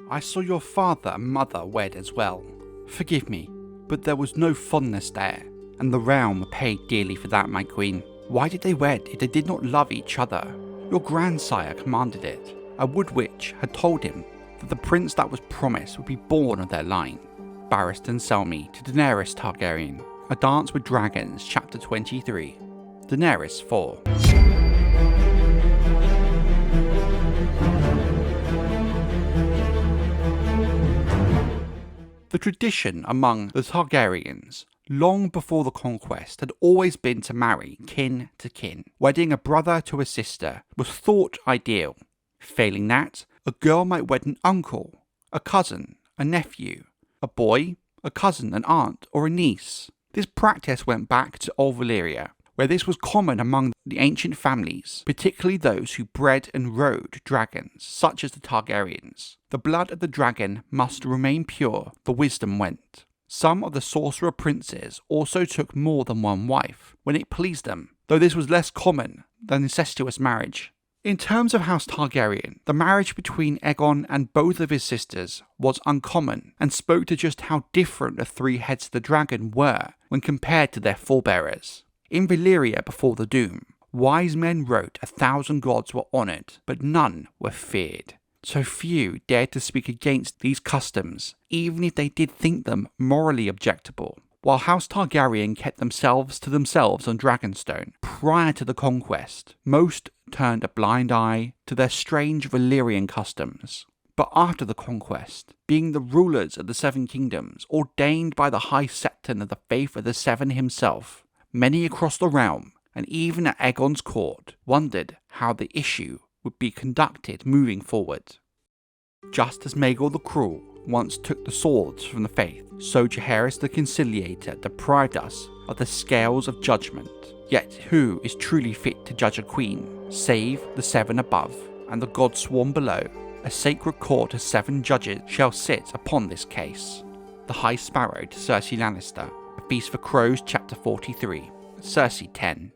I saw your father and mother wed as well. Forgive me, but there was no fondness there, and the realm paid dearly for that, my queen. Why did they wed if they did not love each other? Your grandsire commanded it. A wood witch had told him that the prince that was promised would be born of their line. Barristan Selmy to Daenerys Targaryen. A Dance with Dragons, Chapter 23. Daenerys 4. The tradition among the Targaryens, long before the Conquest, had always been to marry kin to kin. Wedding a brother to a sister was thought ideal. Failing that, a girl might wed an uncle, a cousin, a nephew, a boy, a cousin, an aunt, or a niece. This practice went back to Old Valyria, where this was common among the ancient families, particularly those who bred and rode dragons, such as the Targaryens. The blood of the dragon must remain pure, the wisdom went. Some of the sorcerer princes also took more than one wife, when it pleased them, though this was less common than incestuous marriage. In terms of House Targaryen, the marriage between Aegon and both of his sisters was uncommon, and spoke to just how different the three heads of the dragon were when compared to their forebearers. In Valyria before the Doom, wise men wrote 1,000 gods were honoured, but none were feared. So few dared to speak against these customs, even if they did think them morally objectable. While House Targaryen kept themselves to themselves on Dragonstone prior to the Conquest, most turned a blind eye to their strange Valyrian customs. But after the Conquest, being the rulers of the Seven Kingdoms, ordained by the High Septon of the Faith of the Seven himself, many across the realm, and even at Aegon's court, wondered how the issue would be conducted moving forward. Just as Maegor the Cruel once took the swords from the faith, so Jaehaerys the Conciliator deprived us of the scales of judgment. Yet who is truly fit to judge a queen, save the seven above, and the gods sworn below? A sacred court of 7 judges shall sit upon this case. The High Sparrow to Cersei Lannister. A Feast for Crows, Chapter 43. Cersei 10.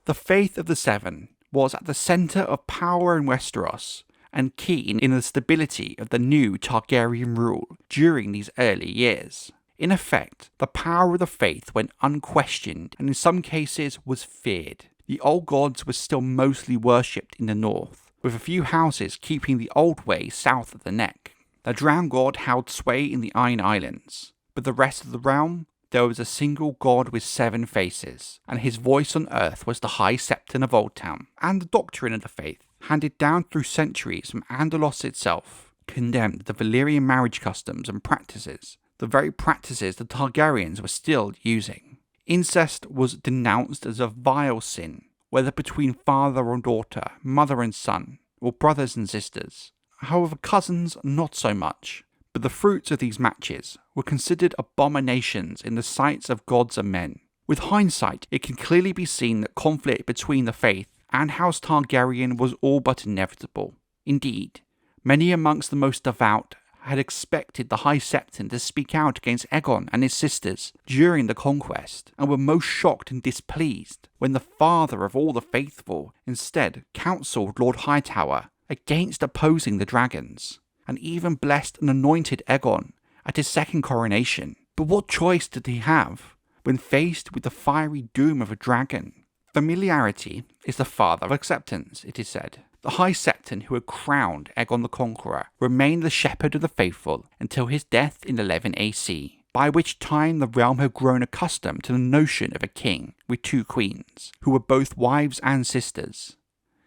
The faith of the Seven was at the centre of power in Westeros, and key in the stability of the new Targaryen rule during these early years. In effect, the power of the faith went unquestioned and in some cases was feared. The old gods were still mostly worshipped in the north, with a few houses keeping the old way south of the neck. The Drown god held sway in the Iron Islands, but the rest of the realm, there was a single god with 7 faces, and his voice on earth was the High Septon of Oldtown, and the doctrine of the faith, handed down through centuries from Andalos itself, condemned the Valyrian marriage customs and practices, the very practices the Targaryens were still using. Incest was denounced as a vile sin, whether between father or daughter, mother and son, or brothers and sisters. However, cousins not so much, but the fruits of these matches were considered abominations in the sights of gods and men. With hindsight, it can clearly be seen that conflict between the faith and House Targaryen was all but inevitable. Indeed, many amongst the most devout had expected the High Septon to speak out against Aegon and his sisters during the Conquest, and were most shocked and displeased when the father of all the faithful instead counselled Lord Hightower against opposing the dragons, and even blessed and anointed Aegon at his second coronation. But what choice did he have when faced with the fiery doom of a dragon? Familiarity is the father of acceptance, it is said. The High Septon who had crowned Aegon the Conqueror remained the shepherd of the faithful until his death in 11 AC, by which time the realm had grown accustomed to the notion of a king with 2 queens, who were both wives and sisters.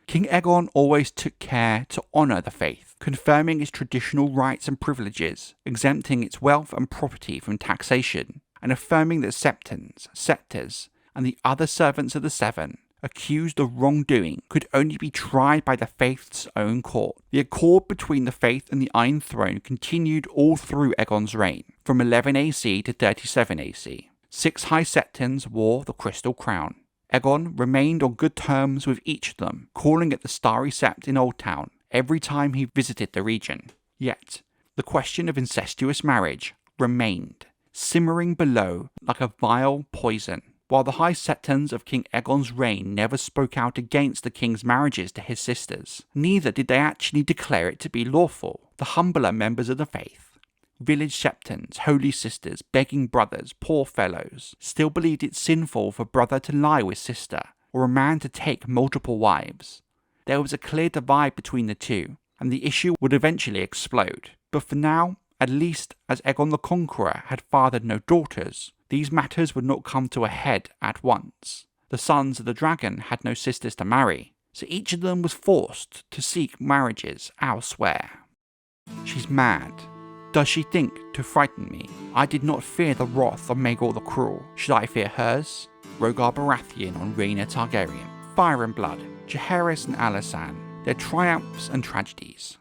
King Aegon always took care to honour the faith, confirming its traditional rights and privileges, exempting its wealth and property from taxation, and affirming that septons, septors, and the other servants of the Seven, accused of wrongdoing, could only be tried by the faith's own court. The accord between the faith and the Iron Throne continued all through Aegon's reign, from 11 AC to 37 AC. 6 High Septons wore the Crystal Crown. Aegon remained on good terms with each of them, calling it the Starry Sept in Oldtown every time he visited the region. Yet, the question of incestuous marriage remained, simmering below like a vile poison. While the High Septons of King Aegon's reign never spoke out against the king's marriages to his sisters, neither did they actually declare it to be lawful. The the humbler members of the faith, village septons, holy sisters, begging brothers, poor fellows, still believed it sinful for brother to lie with sister, or a man to take multiple wives. There was a clear divide between the two, and the issue would eventually explode. But for now, at least as Aegon the Conqueror had fathered no daughters, these matters would not come to a head at once. The sons of the dragon had no sisters to marry, so each of them was forced to seek marriages elsewhere. She's mad. Does she think to frighten me? I did not fear the wrath of Maegor the Cruel. Should I fear hers? Rhaegar Baratheon on Rhaena Targaryen. Fire and blood. Jaehaerys and Alyssa, their triumphs and tragedies.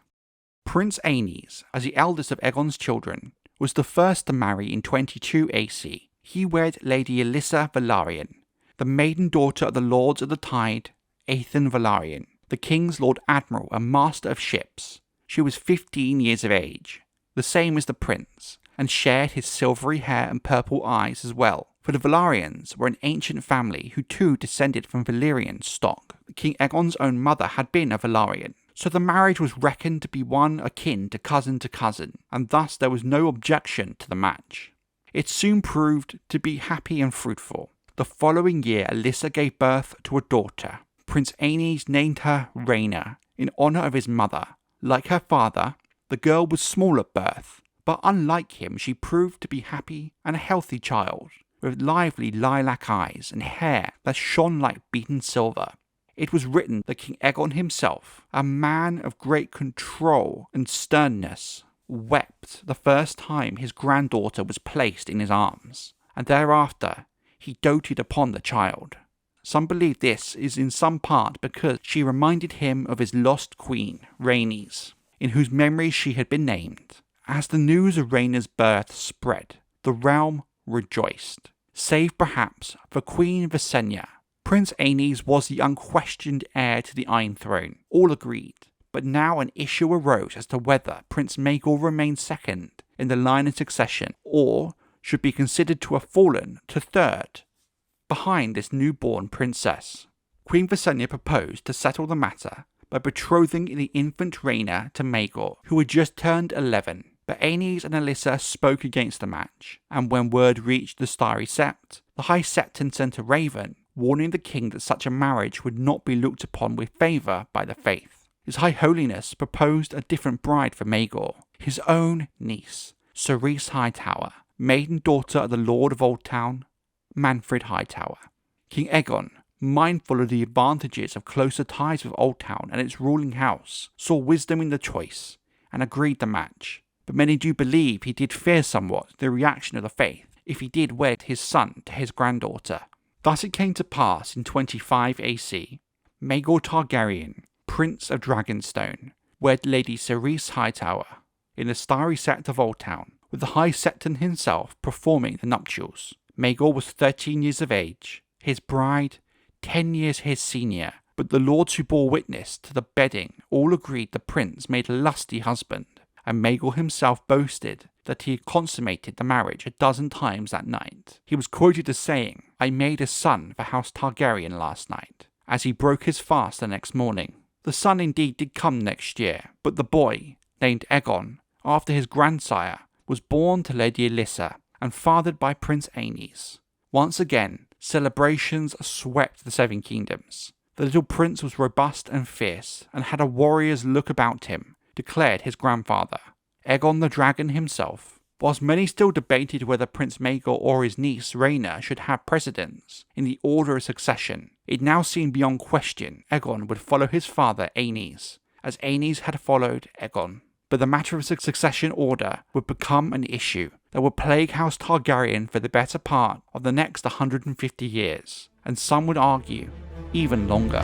Prince Aenys, as the eldest of Aegon's children, was the first to marry in 22 AC. He wed Lady Alyssa Velaryon, the maiden daughter of the Lords of the Tide, Aegon Valyrian, the King's Lord Admiral and Master of Ships. She was 15 years of age, the same as the prince, and shared his silvery hair and purple eyes as well, for the Velaryons were an ancient family who too descended from Valyrian stock. King Aegon's own mother had been a Velaryon, so the marriage was reckoned to be one akin to cousin, and thus there was no objection to the match. It soon proved to be happy and fruitful. The following year Alyssa gave birth to a daughter. Prince Aenys named her Rhaena, in honour of his mother. Like her father, the girl was small at birth, but unlike him she proved to be happy and a healthy child, with lively lilac eyes and hair that shone like beaten silver. It was written that King Aegon himself, a man of great control and sternness, wept the first time his granddaughter was placed in his arms, and thereafter he doted upon the child. Some believe this is in some part because she reminded him of his lost queen, Rhaenys, in whose memory she had been named. As the news of Rhaena's birth spread, the realm rejoiced, save perhaps for Queen Visenya. Prince Aenys was the unquestioned heir to the Iron Throne, all agreed, but now an issue arose as to whether Prince Maegor remained second in the line of succession, or should be considered to have fallen to third behind this newborn princess. Queen Visenya proposed to settle the matter by betrothing the infant Rhaena to Maegor, who had just turned 11. But Aenys and Alyssa spoke against the match, and when word reached the Starry Sept, the High Septon sent a raven, warning the king that such a marriage would not be looked upon with favour by the faith. His High Holiness proposed a different bride for Maegor, his own niece, Ceryse Hightower, maiden daughter of the Lord of Oldtown, Manfred Hightower. King Aegon, mindful of the advantages of closer ties with Oldtown and its ruling house, saw wisdom in the choice, and agreed the match. But many do believe he did fear somewhat the reaction of the faith if he did wed his son to his granddaughter. Thus it came to pass in 25 AC, Maegor Targaryen, Prince of Dragonstone, wed Lady Ceryse Hightower in the Starry Sept of Oldtown, with the High Septon himself performing the nuptials. Maegor was 13 years of age, his bride 10 years his senior, but the lords who bore witness to the bedding all agreed the prince made a lusty husband, and Maegor himself boasted that he had consummated the marriage 12 times that night. He was quoted as saying, "I made a son for House Targaryen last night," as he broke his fast the next morning. The son indeed did come next year, but the boy, named Aegon, after his grandsire, was born to Lady Alyssa and fathered by Prince Aenys. Once again, celebrations swept the Seven Kingdoms. The little prince was robust and fierce, and had a warrior's look about him, declared his grandfather, Aegon the Dragon himself. Whilst many still debated whether Prince Maegor or his niece Rhaena should have precedence in the order of succession, it now seemed beyond question Aegon would follow his father Aenys, as Aenys had followed Aegon. But the matter of succession order would become an issue that would plague House Targaryen for the better part of the next 150 years, and some would argue, even longer.